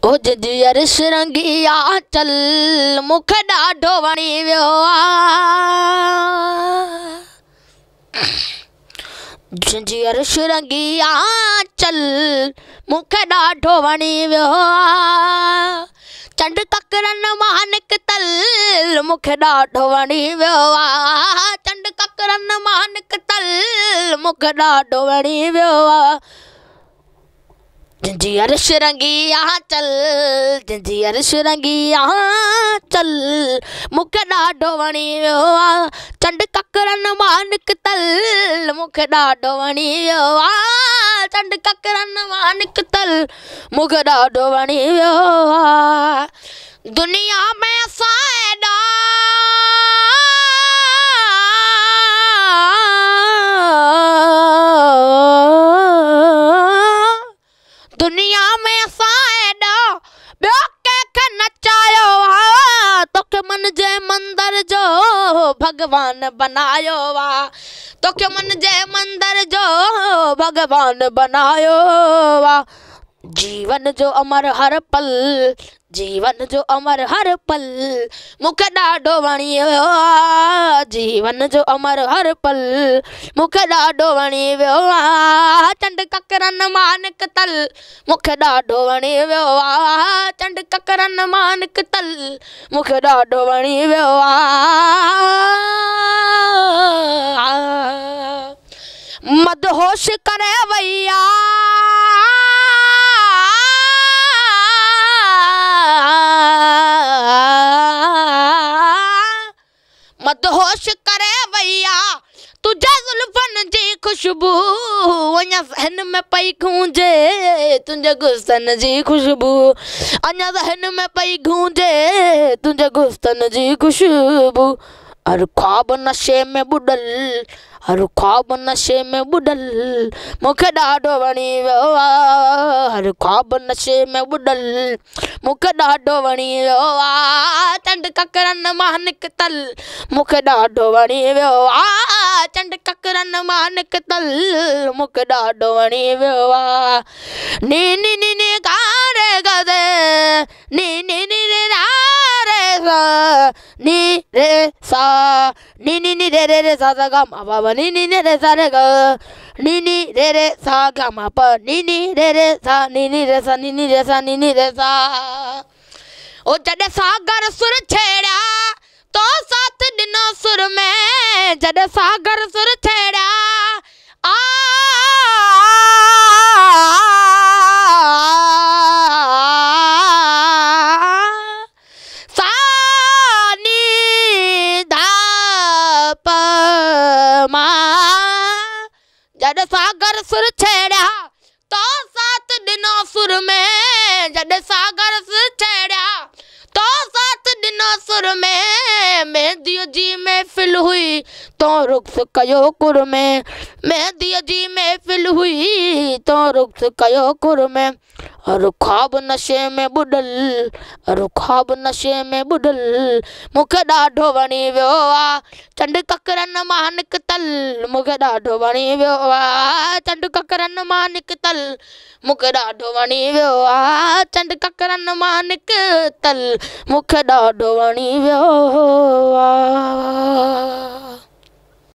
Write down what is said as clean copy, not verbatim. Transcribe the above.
ओ जंहिंजी अर्श रंगी आंचल मूंखे ॾाढो वणी वियो आहे। जंहिंजी अर्श रंगी आंचल मूंखे ॾाढो वणी वियो आहे। चंड ककरनि मां निकितल मूंखे ॾाढो वणी वियो आहे। चंड ककरनि मां निकितल मूंखे ॾाढो वणी वियो आहे। जंहिंजी अर्श रंगी आंचल जंहिंजी अर्श रंगी आंचल मूंखे ॾाढो वणी वियो आहे। चंड ककरनि मां निकितल मूंखे ॾाढो वणी वियो आहे। चंड ककरनि मां निकितल मूंखे ॾाढो वणी वियो आहे। दुनिया में असां एॾा दुनिया में असां एॾा ॿियो कंहिंखे नचायो आहे। तोखे मन जे मंदर जो भॻवान बनायो आहे। तोखे मन जे मंदर जो भॻवान बनायो आहे। जीवन जो अमर हर पल जीवन जो अमर हर पल मूंखे ॾाढो वणी वियो आहे। जीवन जो अमर हर पल मूंखे ॾाढो वणी वियो आहे। चंड ककरनि मां निकितल मूंखे ॾाढो वणी वियो आहे। चंड ककरनि मां निकितल मूंखे ॾाढो वणी वियो आहे। मदहोश करे वई मदहोश करे वैया तुझे ज़ुल्फ़नि जी खुशबू अञा ज़हन में पई गूंजे। तुंहिंजे गुस्तनि जी खुशबू अञा ज़हन में पई गूंजे। तुंहिंजे गुस्तनि जी खुशबू हर ख्वाब नशे में बुॾल हर ख्वाब नशे में बुॾल मूंखे ॾाढो वणी वियो आहे। हर ख्वाब नशे में बुॾल मूंखे ॾाढो वणी वियो आहे। चंड ककरनि मां निकितल मूंखे ॾाढो वणी वियो आहे। चंड ककरनि मां निकितल मूंखे ॾाढो वणी वियो आहे। नी नी नी नी गारे गदे नी नी नी रे रे सा नी रे सा नी नी नी रे रे सा सा गा मा पा नी नी रे सा रे गा नी नी रे सा गा मा पा नी नी रे सा नी नी रे सा नी नी रे सा नी नी रे सा। ओ जॾहिं सागर सुर छेड़िया तो साथ ॾिनो सुर में जॾहिं सागर सुर छेड़िया आ सानी धा प मा जॾहिं सागर सुर छेड़िया तो साथ ॾिनो सुर में जॾहिं सागर सुर छेड़िया तो साथ ॾिनो सुर में मेहंदीअ जी महफ़िल हुई तो रुख़्स कयो कुर में मेहंदीअ जी महफ़िल हुई तो रुख़्स कयो कुर में हर ख्वाब नशे में बुॾल हर ख्वाब नशे में बुॾल मूंखे ॾाढो वणी वियो आहे। चंड ककरनि मां निकितल मूंखे ॾाढो वणी वियो आहे। चंड ककरनि मां निकितल मूंखे ॾाढो वणी वियो आहे। चंड ककरनि मां निकितल मूंखे ॾाढो वणी वियो आहे।